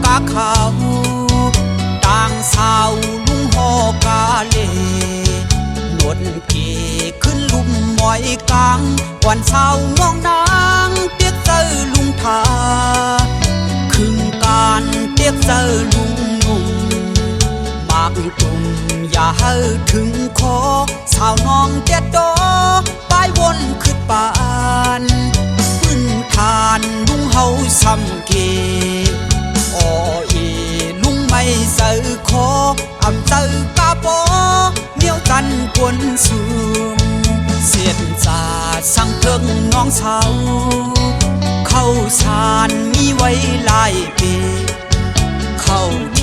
กาขาวต่างสาวลุงหอกาเลหนวดเกขึ้นลุ่มหมอยกลางวันเช้าน้องนางเตียกเจอลุงทาครึ่งการเตียกเจอลุงนุ่มมากตุ่มอย่าให้ถึงคอสาวน้องเตียดดอป้ายวนขึ้นปานพื้นทานลุงเฮาซ้ำเกอ้อเอลุงไม่เสือคออำเจอกาปอเหนียวจันกวนสูงเสียดจาสั่งเพิ่งน้องสาวเข้าสารมีไว้หลายปีเข้าเท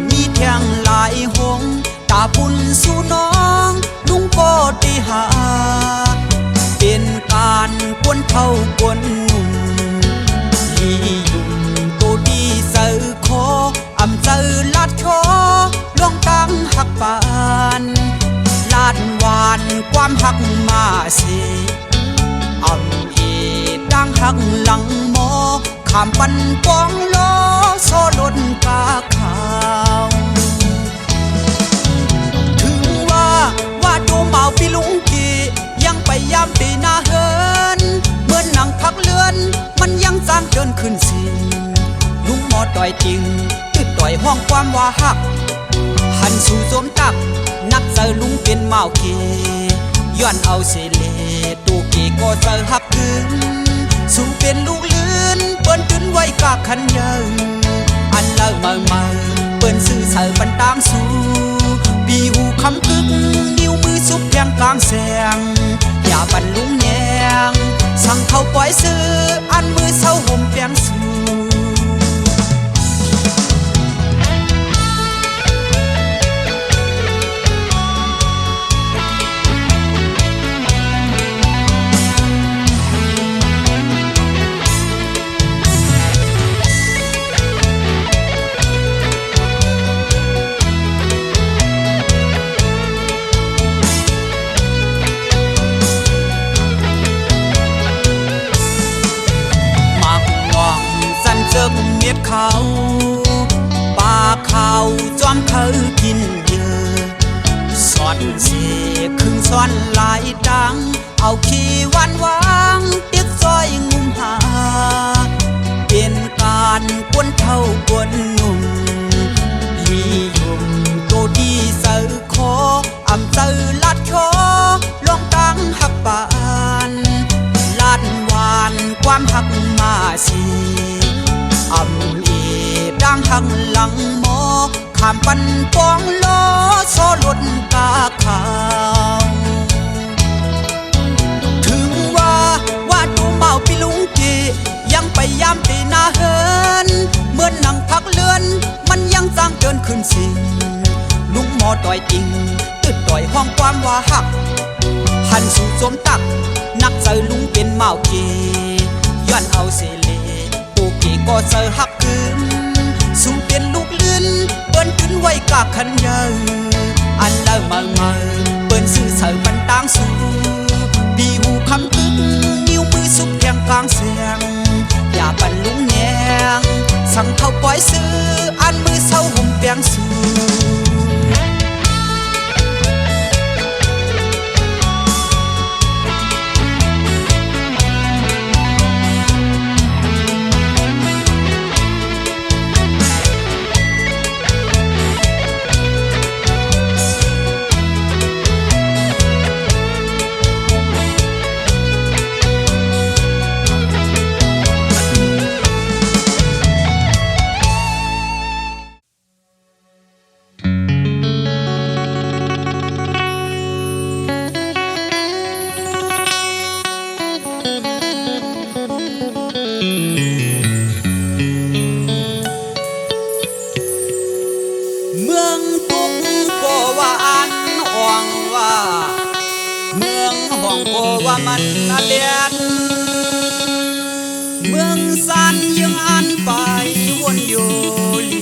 มีเทียงหลายหงตาบุญสู่น้องลุงก็ได้หาเป็นการกวนเท่ากวนหนุ่มลียุ่มตัวดีเสือคออำเจอลาดคอลองตั้งหักปานลาดหวานความหักมาสิอำเอดังหักหลังหมอขามปันปองล้อโซลนกาขาวถึงว่าโดมเบาพี่ลุงกียังไปยามปีหน้าเฮินเหมือนหนังพักเลือนมันยังสร้างเกินขึ้นสิลุงหมอต่อยจริงตึดต่อยห้องความว่าหักหันสู่สมตักนักเจอลุงเป็นเมาเกย้อนเอาเสเลตูเกก็เจอหับถึงสู่เป็นลูกลื่นเปิ้นขึ้นไว้กาขันยังอันเล่ามาเปิ้นซื้อเสือปันตางสู่ปีหูคำกึกนิ้วมือซุบแทงกลางแสงอย่าบันลุงแยงสั่งเขาปล่อยซื้ออันมือเศร้าห่มแปงสู่เม็ดเขาปลาเขาจอมเธอกินเยอะสอนเสกครึ่งซ้อนหลายดังเอาขี้วันวางติดซอยงุมหาเป็นการกวนเท่ากวนหนุ่มลียุ่มโตดีเสือคออำเจอลาดคอลองตั้งหักปานลาดหวานความหักมาสิอำเอดังหักหลังหมอขามปันปองล้อโซลนกาขาวถึงว่าดูเมาพี่ลุงกียังไปยามตีหน้าเฮินเหมือนหนังพักเลือนมันยังสร้างเกินขึ้นสิลุงหมอต่อยจริงตึดต่อยห้องความว่าหักหันสู่สมตักนักเจอลุงเป็นเมาเกย้อนเอาเสเลก็เจอหักคืนสู่เป็นลูกลื่นเปิ้นขึ้นไว้กาขันยังอันเล่ามาเปิ้นซื้อเสือมันตางสู่ปีหูคำกึกนิ้วมือซุบแทงกลางเสียงอย่าปันลุงแยงสั่งเขาปล่อยซื้ออันมือเศร้าห่มแปงสู่มันนาเลียนเมืองสันยังอันไปวนโยลี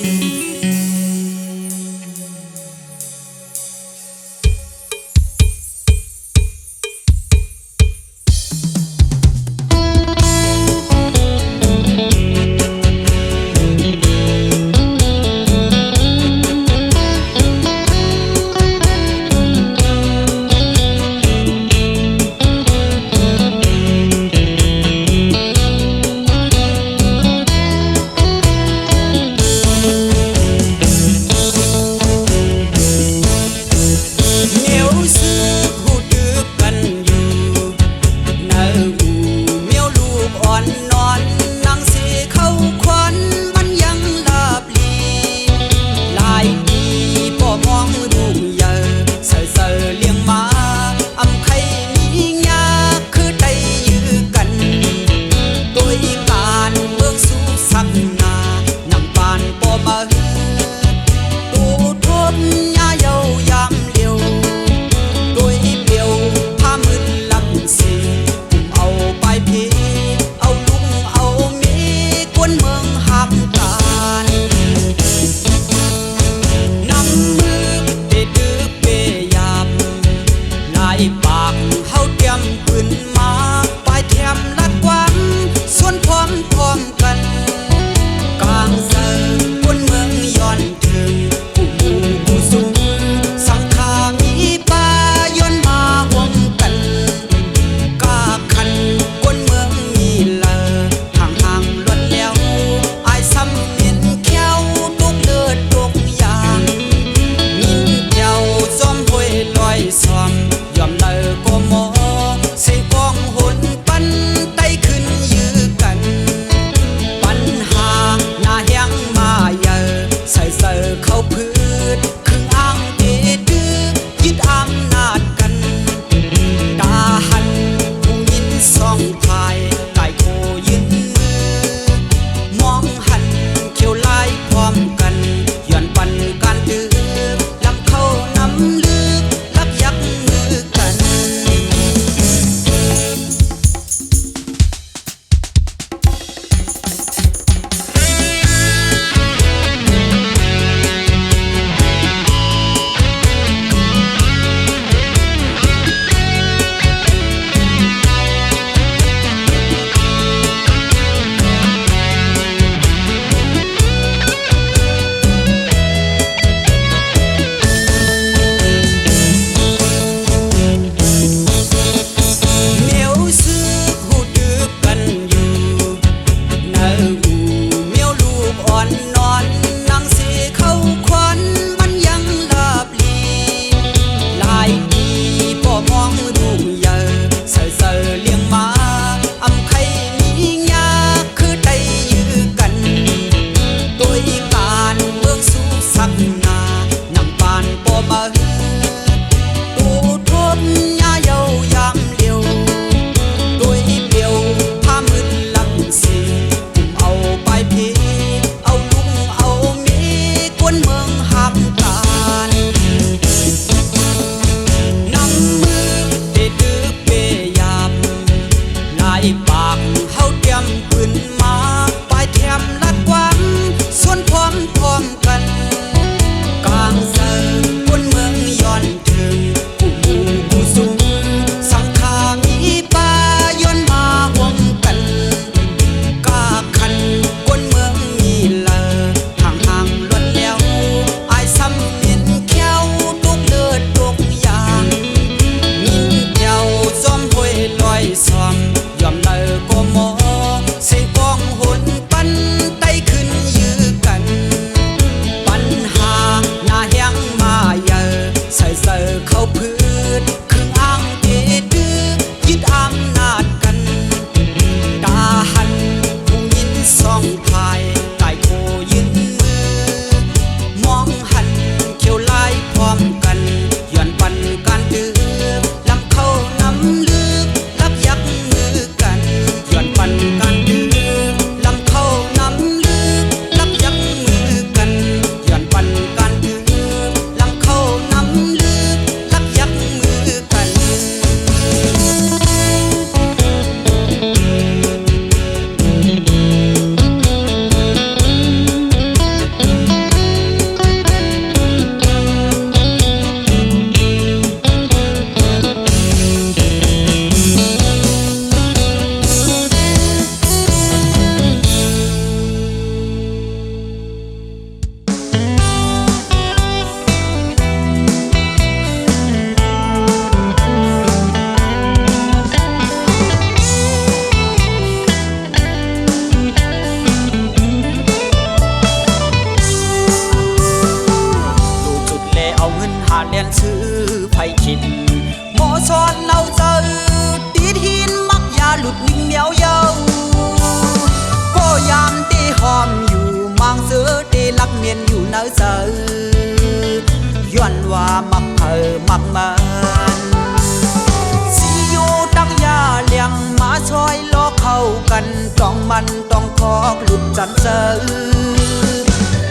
ห้ามกันนำมือเปดื้อเปยามลายปากเฮาเตรียมปืนมาปลายแถมลัดกวันส่วนพร้อมกันกลางเซิงบนเมืองย้อนถึงผู้หมู่ผู้สูงสังฆามีป่าย้อนมาห่วมกันกาคันบนเมืองมีเลอห่างล้วนแล้วอายซ้ำเมียนแก้วทุกเลือดทุกอย่างมินเจ้าจอมห้วยลอยซ้อมยอมเลอก็หมอเสียงกองหนปันไต่ขึ้นยื้อกันปัญหาหน้าแห้งมาเยอะใส่เสือเข้าพื้นครึ่งอ้างเดื้อยึดอำนาจกันตาหันผู้ยินส่องพายไก่โคยืนมือมองหันเขียวลายพร้อมกันย้อนปันการดื้อลำเข้าน้ำลึกลับยักมือกันเลียนซื้อไผ่ขิดหมอสอนเราเจอตีทินมักยาหลุดนิ่งเหนียวเยาก็ยามตีหอมอยู่มังเสือตีลักเมียนอยู่เนื้อเสือย้อนว่ามักเธอมักมันสิอยู่ตั้งยาเลี้ยงมาช่อยล้อเข้ากันต้องมันต้องทอกหลุดจันเสือ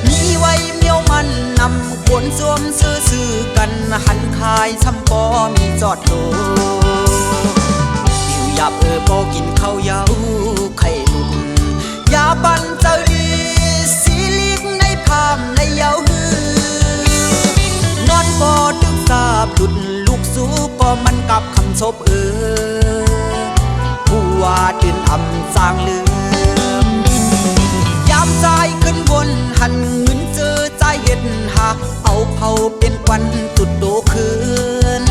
มีไว้เมียวมันนำคนสวมซื้อกันหันคายซ้ำปอมีจอดโลอยู่หยับโปกินข้าวเย้าไข่หลุดยาปันเจอดี บผู้ว่าตื่นอ่ำสร้างลืมยามใจขึ้นบนหันเงินเจอใจเห็ดหาเอาเผาเป็นควันจุดโตคืน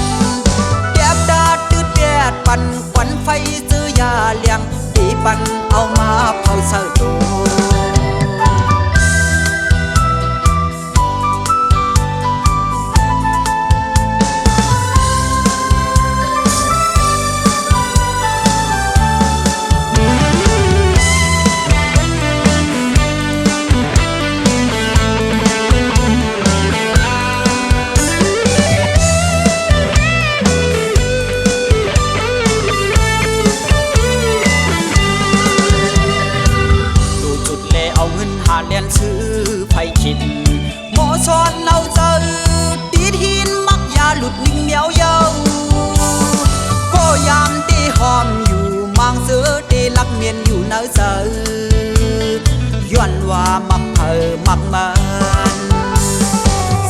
แยบดาตืดแดดปั่นควันไฟเจอยาเลี้ยงตีปั่นเอามาเผาเสดโตเลียนซื้อไผ่ขิดหมอช้อนเอาเจอตีทินมักยาหลุดนิ่งเหนียวเยาก็ยามตีหอมอยู่มังเสือตีลักเมียนอยู่เนื้อเจอย้อนว่ามักมักมัน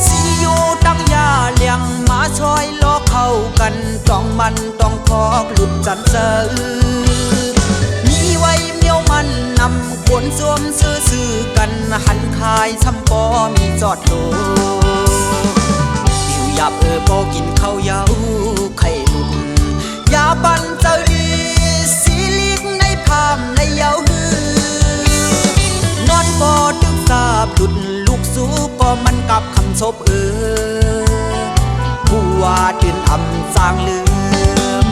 สิอยู่ตั้งยาเลี้ยงมาช่อยล้อเข้ากันต้องมันต้องพอกหลุดจันเจอมีไว้เมียวมันนำคนสวมซื้อกันหันคายซ้ำปอมีจอดโลดิวหยับปอกินข้าวเย้าไข่หลุดยาปันเจอดีสีลิกในภาพในเย้าหือนอนปอตึกสาบหลุดลูกสู้ก็มันกับคำศพผู้ว่าตื่นอ่ำสร้างลืม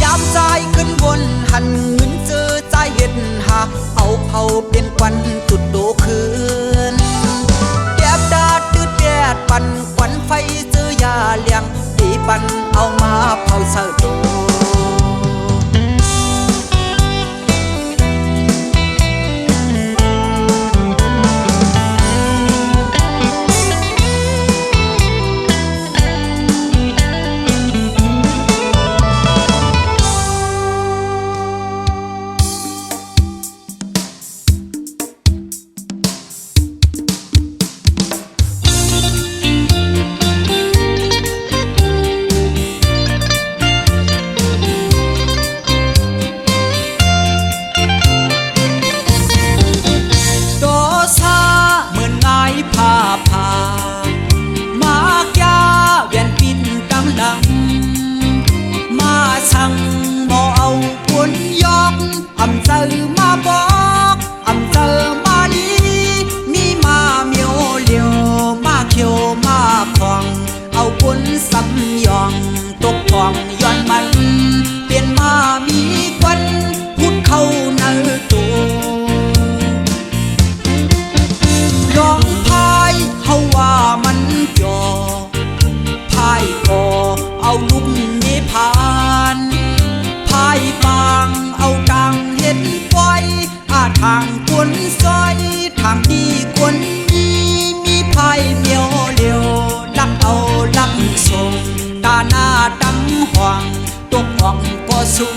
ยามใจขึ้นบนหันเงินเจอใจเห็ดหาเอาเผาเป็นควันจุดโตคืนแยบดาตืดแดดปั่นควันไฟเจอยาเลี้ยงตีปั่นเอามาเผาเสดโตอำเจอมาบอกอำเจอมาดีมีมาเมียวเหลียวมาเขียวมาคองเอาคนซ้ำยองตกทองย้อนมันเปลี่ยนมามีควันพุดเข้าเนื้อตัวลองพายเขาว่ามันจ่อพายก่อเอาลุกนิพานพายฟางเอาดังเห็นไฟทางกวนซอยทางที่กวนมีพายเมียวเลียวลักเอาลักส่งตาหน้าดังห่วงตกห่วงก็สู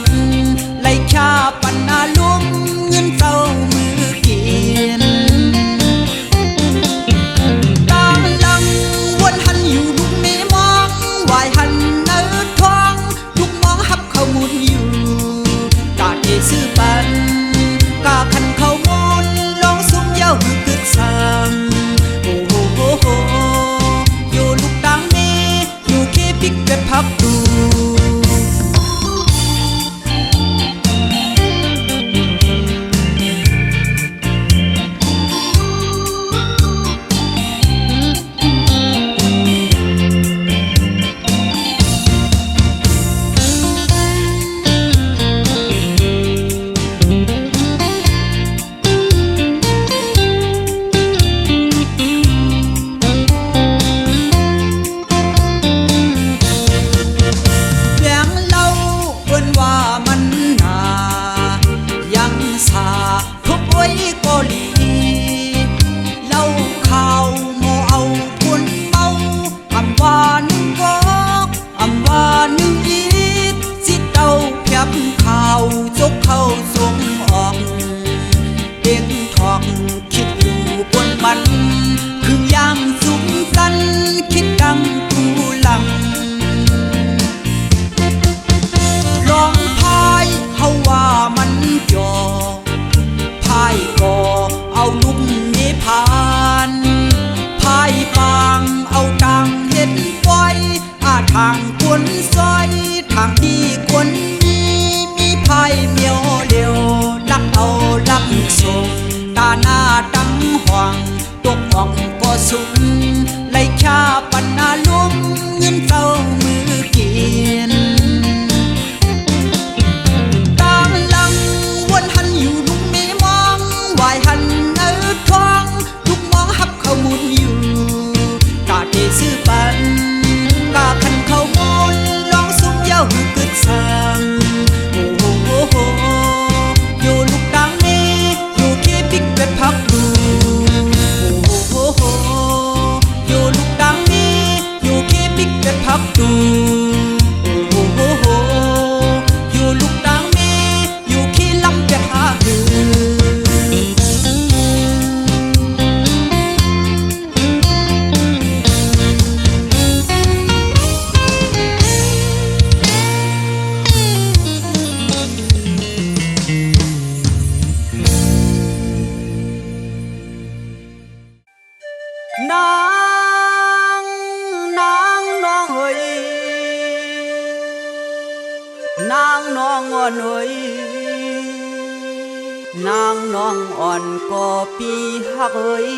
งไล่ชาปันนาลุ่มเงินเจ้ามือกินตาลังวนหันอยู่ลูกเมมองวายหันเนื้อทองลูกมองหับเขามุนอยู่กาเดซื้อปันกาคันเขามุนลองซุ้มเย้าหือกึกสังโอ้โหอยู่ลูกดังเมอยู่เคปิกเกิดพับดู านพายปางเอาตังเห็ดไว้ทางกวนซอยทางที่กวนมีพายเมียวเดียวลักเอาลักส่งตาหน้าตั้งห่วงตกห่วงก็สูงไล่ชาปันนาลุ่มเงินเจ้ามือกินตางลังวนหันอยู่ลุงมีมองวายหันทองลูกมองหับเขามุนอยู่กาเดซื้อปันกาคันเขามุนลองสุกยาวหือกึดสังโอ้โหโหอยู่ลูกดังนี้อยู่ที่ปิกเป็ดพักดูโอ้โหโหอยู่ลูกดังนี้อยู่ที่ปิกเป็ดพักดูโอ้โหโหอยู่ลูกดังนี้อยู่ที่ลำเป็ดหาหือนางน้องเอ้ยนางน้องอ่อนเอ้ยนางน้องอ่อนก็ปีฮักเอ้ย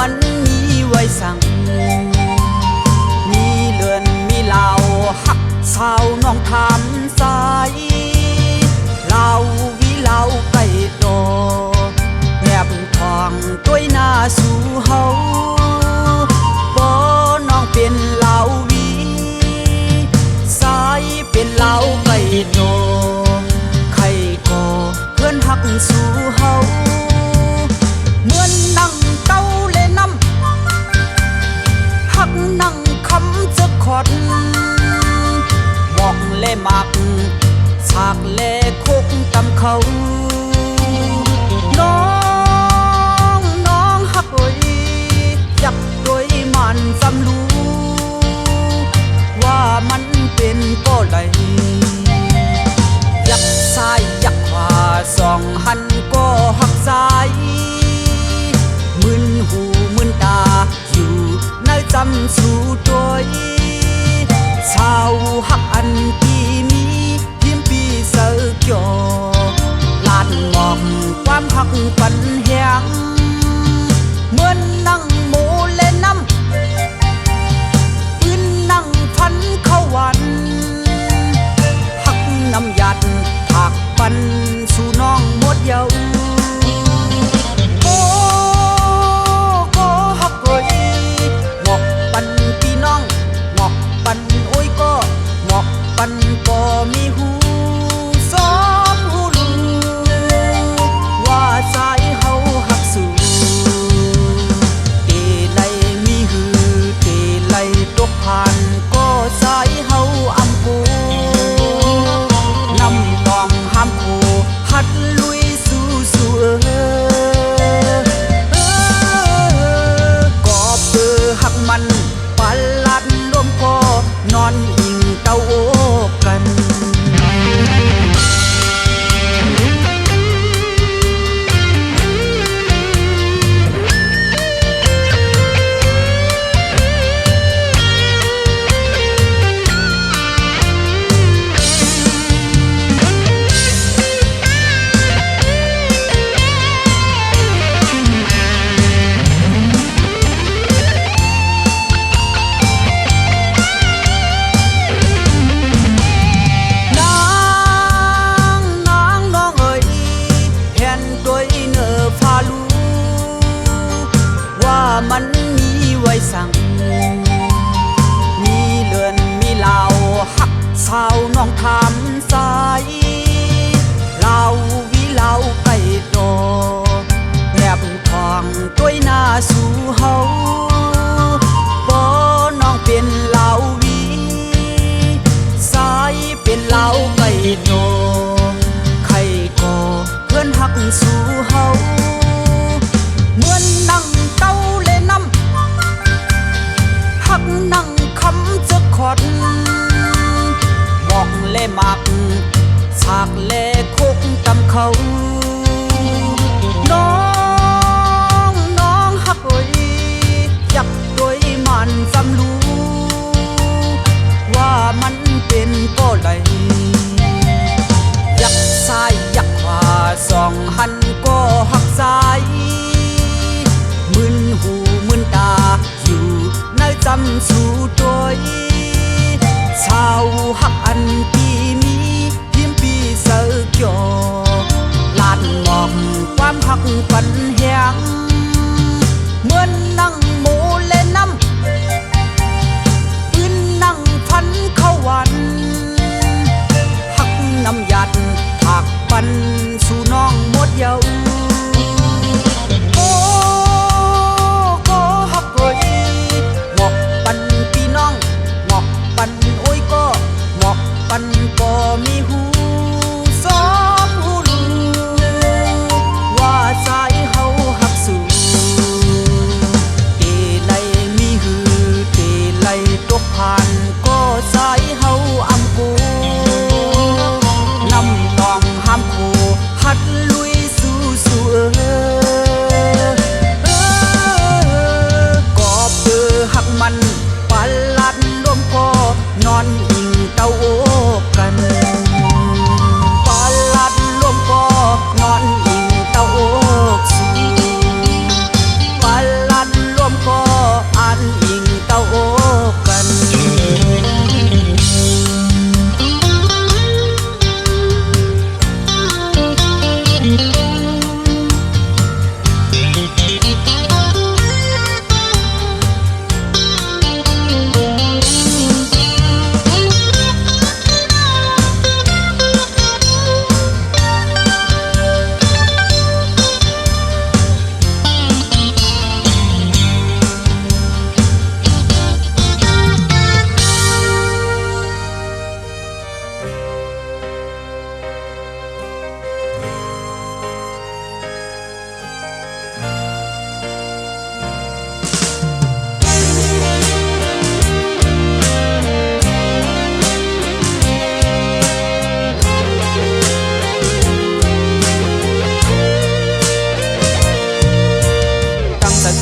มันมีไว้สั่งมีเลือนมีเหล่าหักสาวน้องทำสายเหล่าวิเหล่าไก่โตแอบทองด้วยหน้าสู่เฮาบ่น้องเป็นเหล่าวิสายเป็นเหล่าไก่โตใครก็เพื่อนหักสู่เฮาเหมือนนั่งเต้าหักนั่งคำจะขอดบอกเล่มักฉากเล่คกตำเขาน้องหักเอ้ยอยากด้วยมันจำรู้ว่ามันเป็นก็ไหลอยากซ้ายอยากขวาสองหันก็หักซ้ายมึนหูมึนตาอยู่ในจำสู่ตัวชาวหักอันปีมีเพียมปีเสือเกี่ยวลาดมองความหักปันแหงเหมือนนั่งโมเลน้ำปืนนั่งพันเข้าวันหักน้ำยัดหักปันสู่น้องหมดเยาปันก็มีหูสองหูลูว่าใจเฮาหักสู่เตไลมีหือเตไลตกผ่านก็ใจเฮาอำกูน้ำตองห้ามคูหัดลุยสู่ แลคกตำเขาน้องน้องฮักเอ้ยอยากด้วยมันจำรู้ว่ามันเป็นก็ไหลอยากซ้ายอยากขวาสองหันก็หักซ้ายมึนหูมึนตาอยู่ในจำสู่ตัวชาวหักอันปีมีพิมปีเสือเกี่ยวลานมองความหักปันแหงเหมือนนั่งโมเลน้ำปืนนั่งพันเข้าวันหักน้ำยัดผักปันสู่น้องหมดเยาก็หักเลยหมอกปันพี่น้องหมอกปันโอ้ยก็หมอกปันก็มีหูซ้อมหูลูว่าสายเฮาหักสู่เตไลมีหือเตไลตกผ่านก็สายเฮาอำกูน้ำนองห้ามคูหัดลุยสู่ก็เปือหักมันปันลัดร่วมก็นอนอิงเต้าโอกกันปันลัดร่วมก็นอนอิงเต้าโอกสู่ปันลัดร่วมก็อันอิงเต้าโอกกัน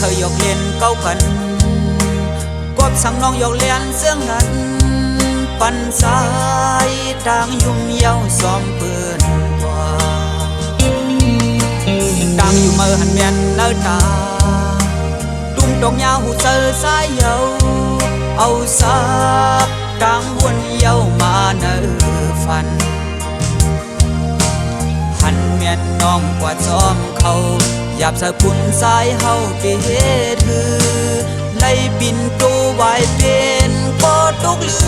เคยยกเล่นเก้าพันกบสั่งน้องยกเล่นเสื่องนั้นปันสายทางยุ่มเย้าซ้อมเปื้อนว่าดังอยู่เมื่อหันแม่นเนื้อตาดุมดอกยาวหูเจอสายเย้าเอาซับกลางวนเย้ามาเนื้อฟันหันแม่นน้องกว่าซ้อมเขาหยาบสะพุนสายเฮาเกเฮ็ดฮือไล่บินตัวไว้เป็นก็ตกลือ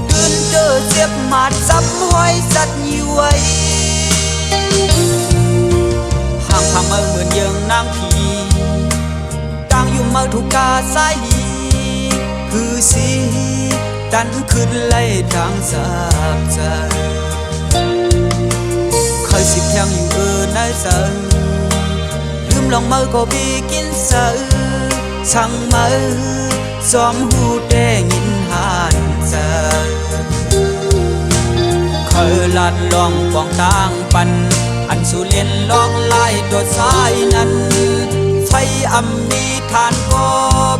ตื่นเจอเจ็บมาดซับห้อยสัตว์อยู่ไว้ห่างพาเมื่อเหมือนยังนางผีต่างอยู่เมื่อถูกกาสายดีคือสิตันขึ้นไล่ทางสาบใจเคยสิบยังอยู่ในเสือลืมลองเมื่อก็บีกินเสือสั่งเมื่อซ้อมหูได้ยินหานเสือเคยลัดลองฟองต่างปันอันสุเลียนลองไล่ตัวสายนั้นไฟอำมีทานก็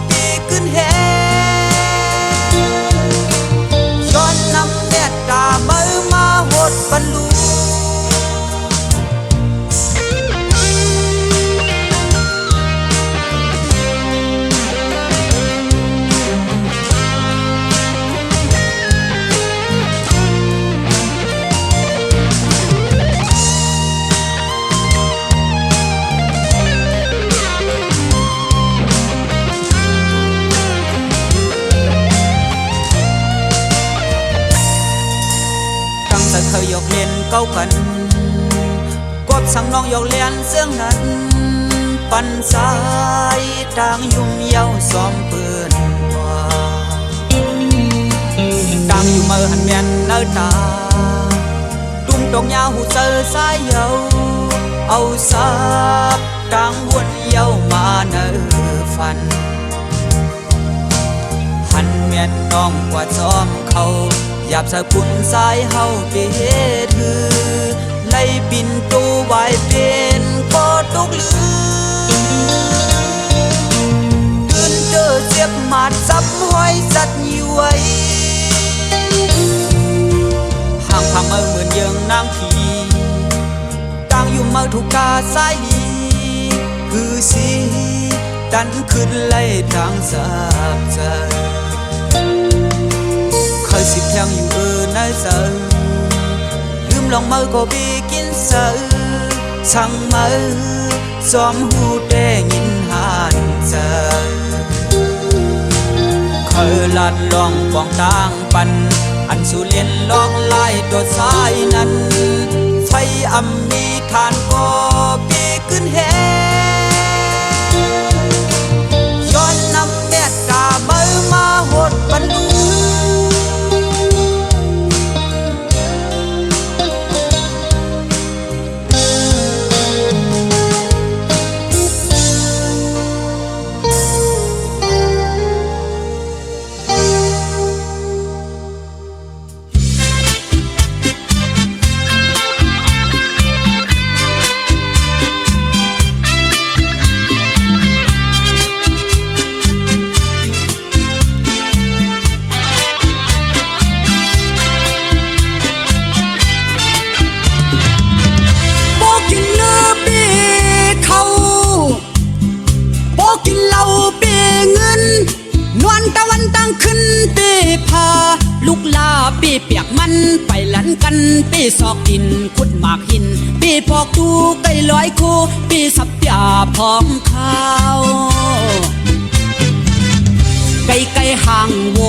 ปีขึ้นแหย้อนนำเนตตาเมื่อมาหดบรรลุเคยยกเล่นเก้าพันกบสั่งน้องยกเล่นเสื่องนั้นปันสายทางยุ่มเย้าซ้อมเปื้อนว่าดังอยู่เมื่อหันแม่นเนื้อตาดุมดอกยาวหูเจอสายเย้าเอาซับกลางวนเย้ามาเนื้อฟันหันแม่นน้องกว่าซ้อมเขาห หยาบสกุลสายเฮาเปถือไล่ปินตูไว้เป็นก็ตกลือเจอเจ็บมาดซับห้อยสัดย้วยห่างพาเมื่อเหมือนยังนางผีต่างอยู่เมื่อถูกกาสายดีคือสิตันขึ้นไล่ทางสาบใจเคยสิแทงอยู่ในเสือลืมลองเมื่อก็บีกินเสือช่างเมื่อซ้อมหูได้ยินหานเจอเคยลัดลองฟองต่างปันอันสุเลียนลองไล่ตัวสายนั้นไฟอำมีทานก็ปีขึ้นแหย้อนนำเมตตาเมื่อมาหดบรรลุลูกลาปีเปียกมันไปหลันกันปีศอกดินขุดหมากหินปีพอกดูไก่ลอยคูปีสับยาพร้อมข้าวไก่ไก่ห่างโว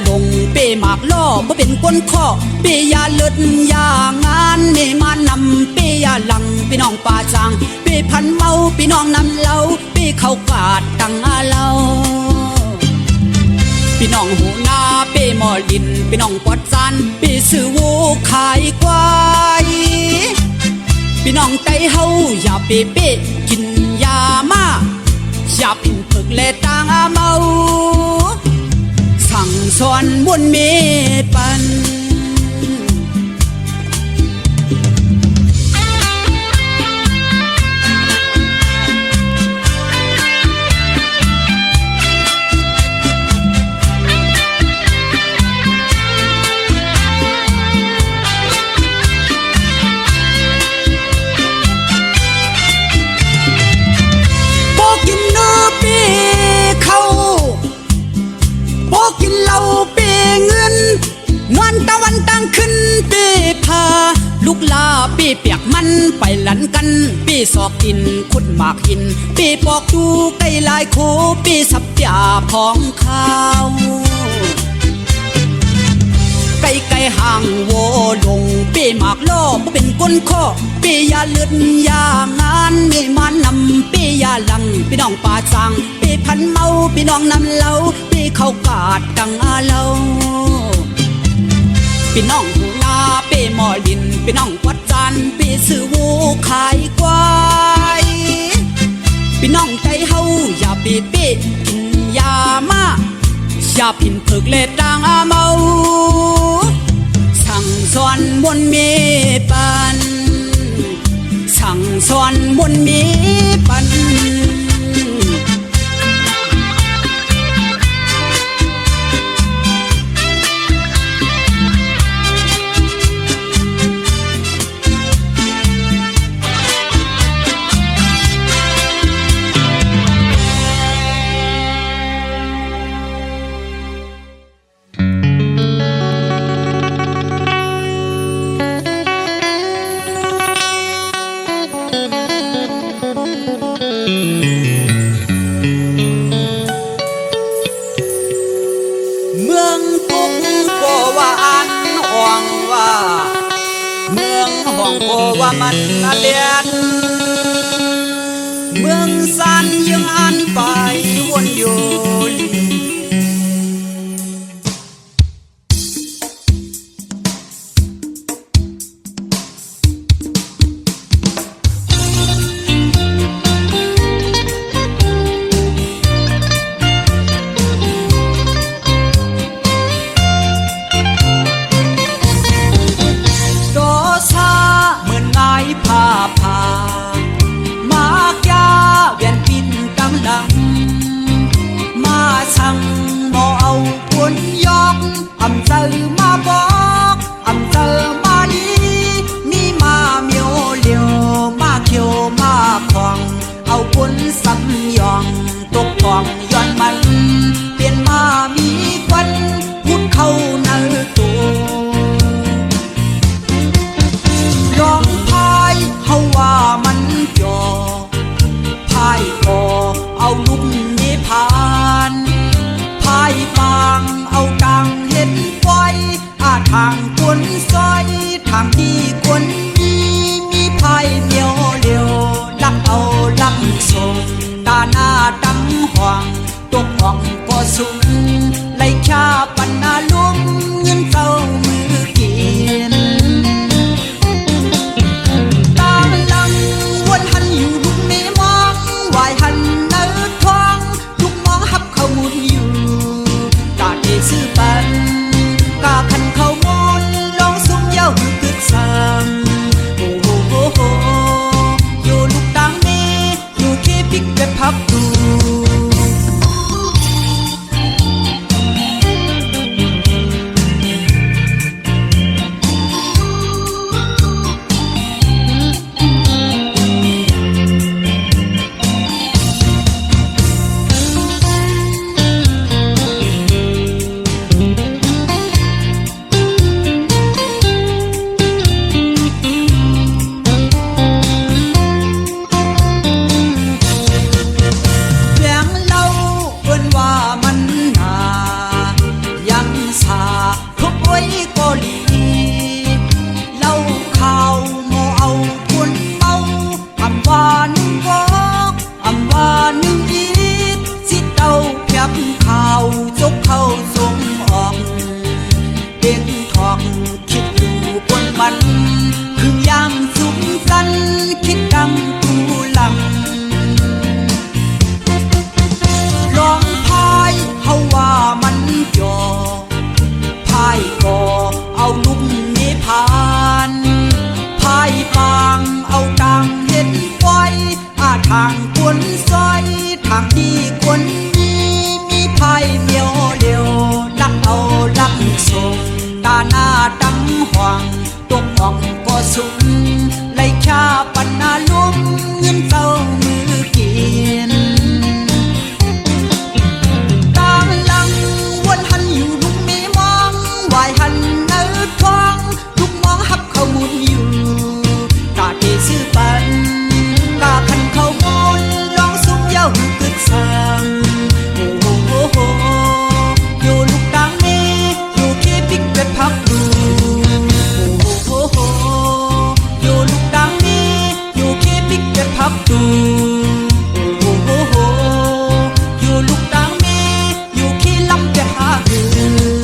ลงปีหมากล่อบ่เป็นก้นข้อปียาเลิศยางานนี่มานำปียาหลังพี่น้องป่าจางปีพันเมาพี่น้องนำเล่าปีเขากาดตังอาเล่าพี่น้องหูนาเป้หมอลินพี่น้องปอดซานปีซื้อวูขายควายพี่น้องไตเฮาอย่าเป้กินยามาอย่าพินผึกและตางอาเมาสั่งสอนบุญเมปันลูกลาปีเปียกมันไปหลันกันปีศอกดินขุดหมากหินปีปอกดูไก่ลายโคปีสับยาพองข้าวไก่ไก่ห่างโวลงปีหมากล่อบ่เป็นก้นข้อปียาเลือดยางานมีมานำปียาหลังพี่น้องป่าจางปีพันเมาพี่น้องนำเล่าปีเขากาดกังอาเล่าพี่น้องหูนาเป้หมอลินพี่น้องวัดจานปีซื้อวูขายควายพี่น้องใจเฮาอย่าปีกินยามาอย่าพินผึกเล็ดด่างอาเมาสั่งสอนบนมีปันสั่งสอนบนมีปันว่ามันน่าเลียนเมืองสันยังอันไปวนอยู่ ห้องก็สุมไล่ชาปันนาลุมเงินเศร้ามือกินต่างหลังวนหันอยู่ลุงมีมองวายหันเนื้อทองลูกมองหับเขามุนอยู่ตาเทซื้อปันกาขันเขามุนลองสุกเย้าหือกึดสังโอ้โหโหอยู่ลูกดังนี้อยู่ที่ปิกเป็ดพักดูโอ้โหอยู่ลูกดังนี้อยู่ที่ปิกเป็ดพักดูโอ้โหอยู่ลูกดังนี้อยู่ที่ลำเป็ดหาหือ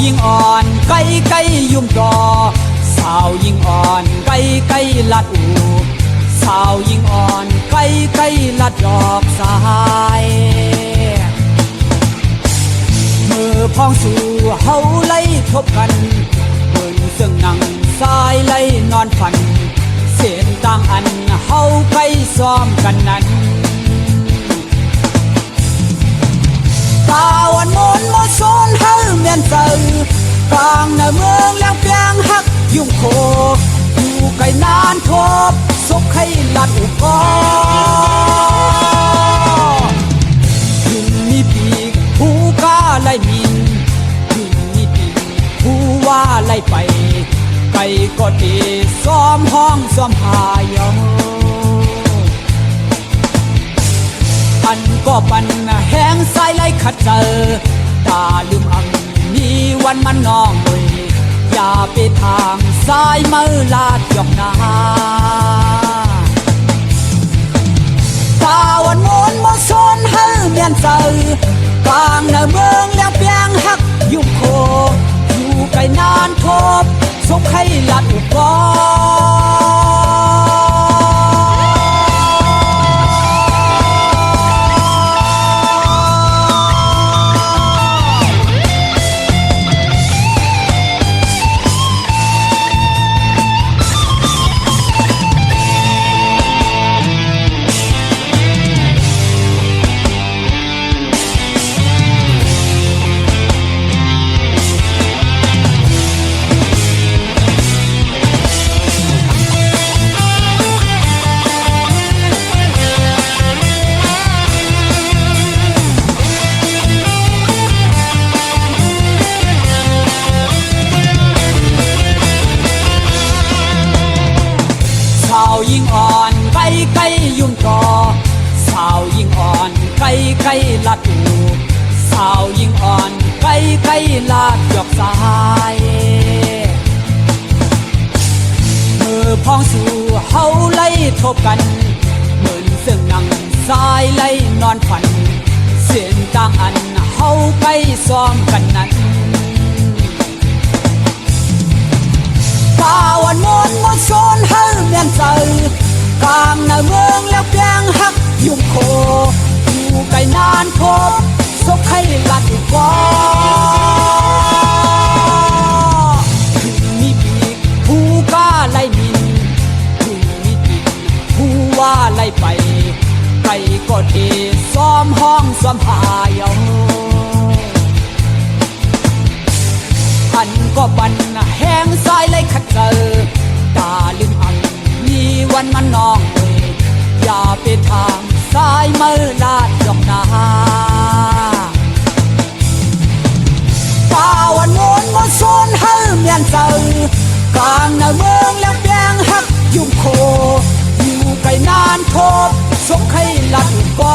ยิงอ่อนไก่ไก่ยุ่มต่อสาวยิงอ่อนไก่ไก่ลัดอูสาวยิงอ่อนไก่ไก่ลัดดอกสายมือพองสู่เฮาไล่ทบกันเบิ่นซึ่งนั่งสายไล่นอนฝันเส้นต่างอันเฮาไก่ซ้อมกันนั้นตาวันมนมโซนเฮาเมียนเซอกลางในเมืองแล้วเปียงฮักยุ่งโคอยู่ไกลนานทบซกให้ลัดอุกอยุ่งมีปีกผู้กล้าไล่มินยุ่งมีปีกผู้ว่าไล่ไปไก่ก็ดีซ้อมห้องซ้อมหายองอันก็ปันแห้งสายไล่ขัดเจอตาลืมอังมีวันมันน้องเลยอย่าไปทางสายมือลาดยองนาตาวันมนมโซนเฮาเมียนเจอกลางในเมืองแล้วเปียงฮักยุ่งโคอยู่ไกลนานทบซกให้ลัดอุกอยิงอ่อนไก่ไก่ยุ่งต่อสาวยิงอ่อนไก่ไก่ลัดอูสาวยิงอ่อนไก่ไก่ลาดยอกสายมือพองสู่เฮาไล่ทบกันเหมือนซึ่งนั่งสายไล่นอนฝันเส้นต่างอันเฮาไก่ซ้อมกันนั้นตาวันมนมโซนเฮาเมียนเจอกลางในเมืองแล้วเปียงฮักยุ่งโคอยู่ไกลนานทบซกให้ลัดอุกอถึงมีปีกผู้กล้าไล่มินถึงมีปีกผู้ว่าไล่ไปไก่ก็ดีซ้อมห้องซ้อมหายองอันก็ปันแห้งสายไล่ขัดเจอตาลืมอังมีวันมันน้องเลยอย่าไปทางสายมือลาดยองนาตาวันมนมโซนเฮาเมียนเจอกลางในเมืองแล้วเปียงฮักยุ่งโคอยู่ไกลนานทบซกให้ลัดอุกอ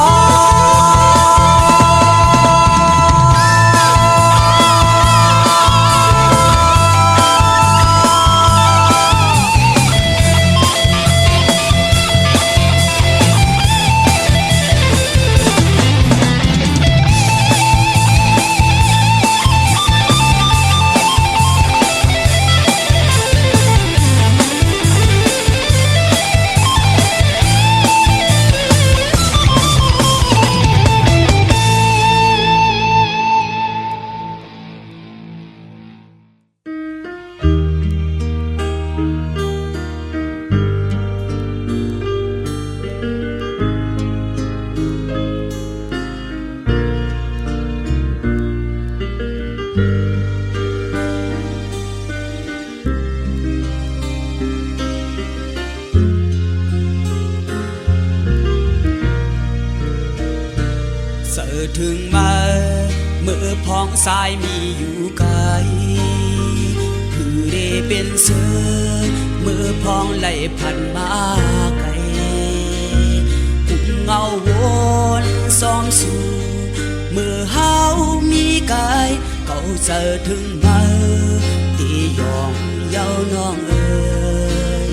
ถึงมาเมื่อพองสายมีอยู่ไกลคือได้เป็นเสือเมื่อพองไหลพันมาไกลกุ่มเงาวนซ้อมสู่เมื่อเฮามีกายเขาเจอถึงมาตียองเย้าน้องเอ๋ย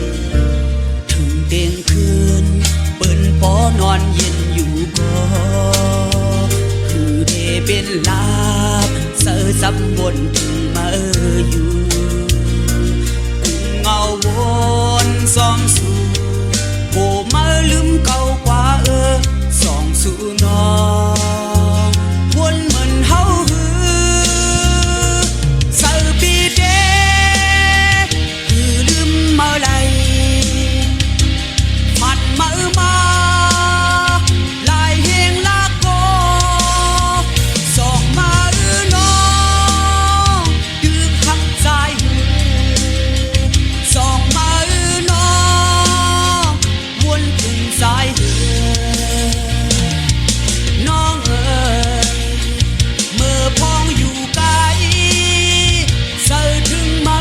ถึงเตียงคืนเปิ้นปอนอนเย็นอยู่ก็เป็นลาบเสือ ซับบนถึงมาอยู่เงาวนสองสู่โบมาลืมเก่ากว่าสองสู่น้องวนเหมือนเฮาหือเซอร์ปีเดคือลืมมาไหลมันมาลายเฮงลากโกสองมาน้องดื้อหักใจสองมาน้องวนถึงสายน้องเอ๋ยเมื่อพ้องอยู่ไกลเสิร์ถึงมา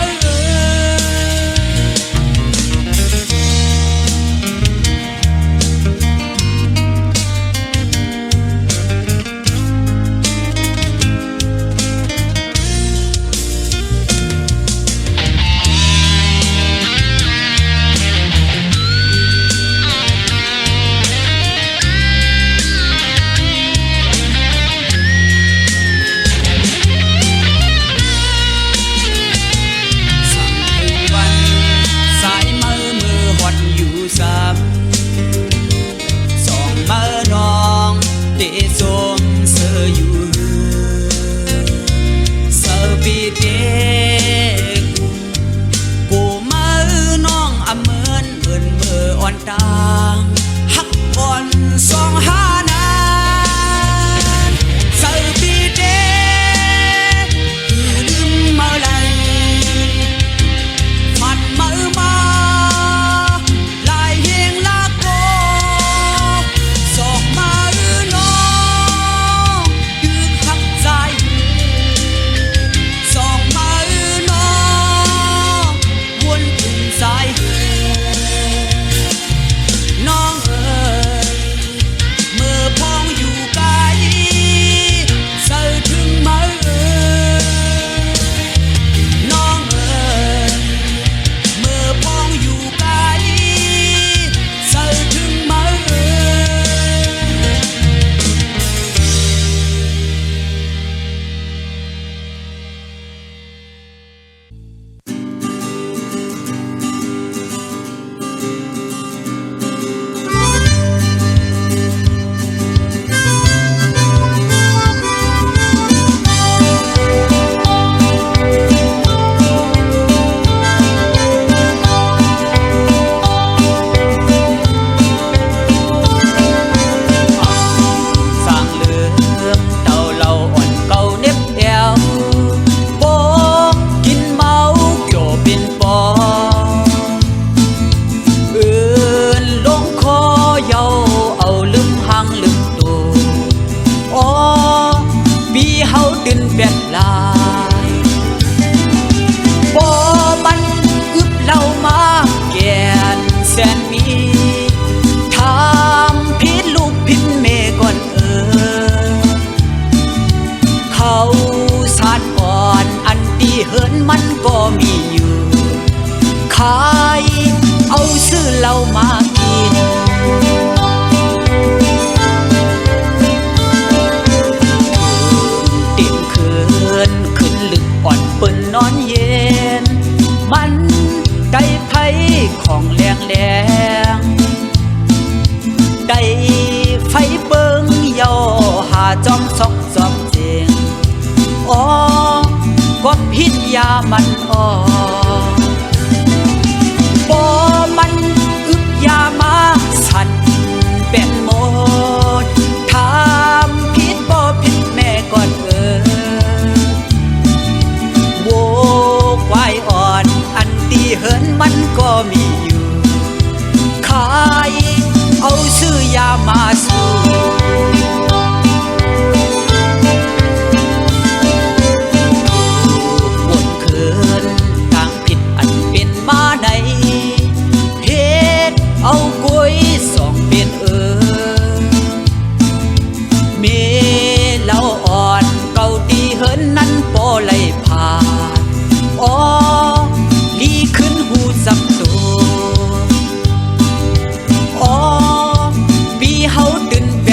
มันก็มีอยู่ขายเอาซื้อเหล้ามากินติ่มคืนขึ้นลึกอ่อนเปิ้นนอนเย็นมันได้ไผของแรงแรงได้ไฟเบิ่งเยาหาจอมซอกจอมเจงอ๋อก็พิษยามันอ่อนบ่มันอึบยามาสั่นเป็นหมดถามพิษบ่พิษแม่ก่อนโวควายอ่อนอันตีเหินมันก็มีอยู่ขายเอาซื้อยามาสู่เอากล้วยสองเป็นเมเหล้าอ่อนเก่าตีเหินนั้นปอไหลผ่านอ๋อลีขึ้นหูสับตัวอ๋อปีเฮาตื่นแบ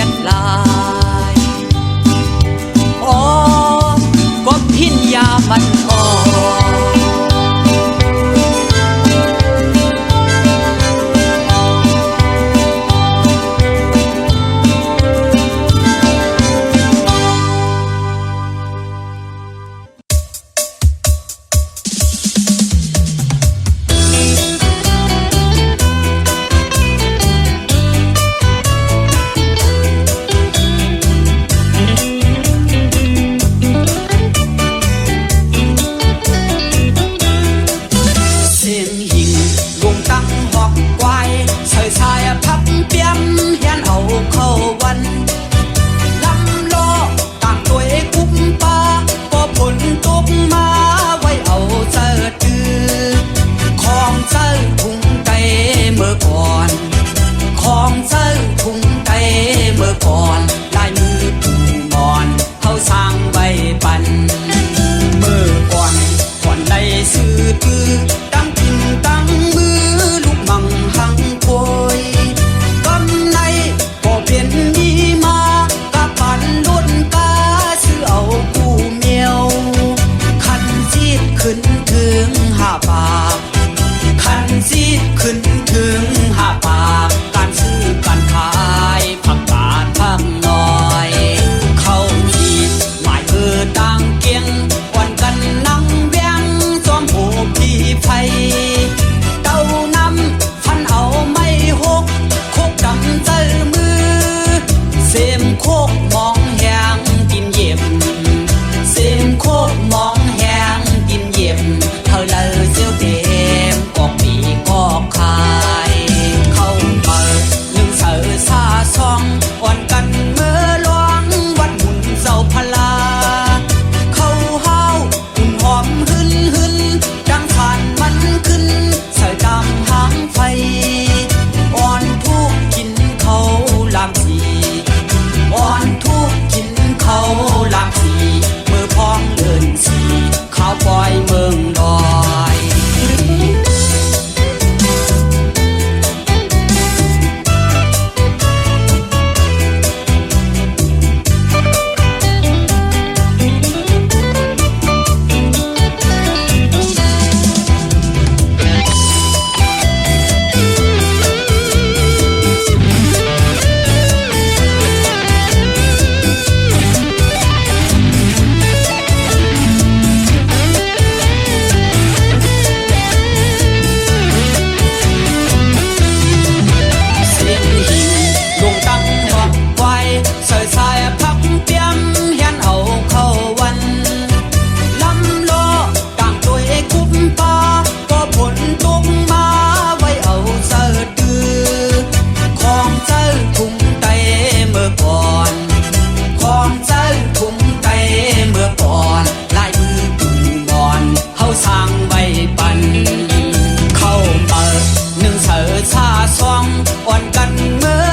ผ้าซองอ่อนกันเมื่อ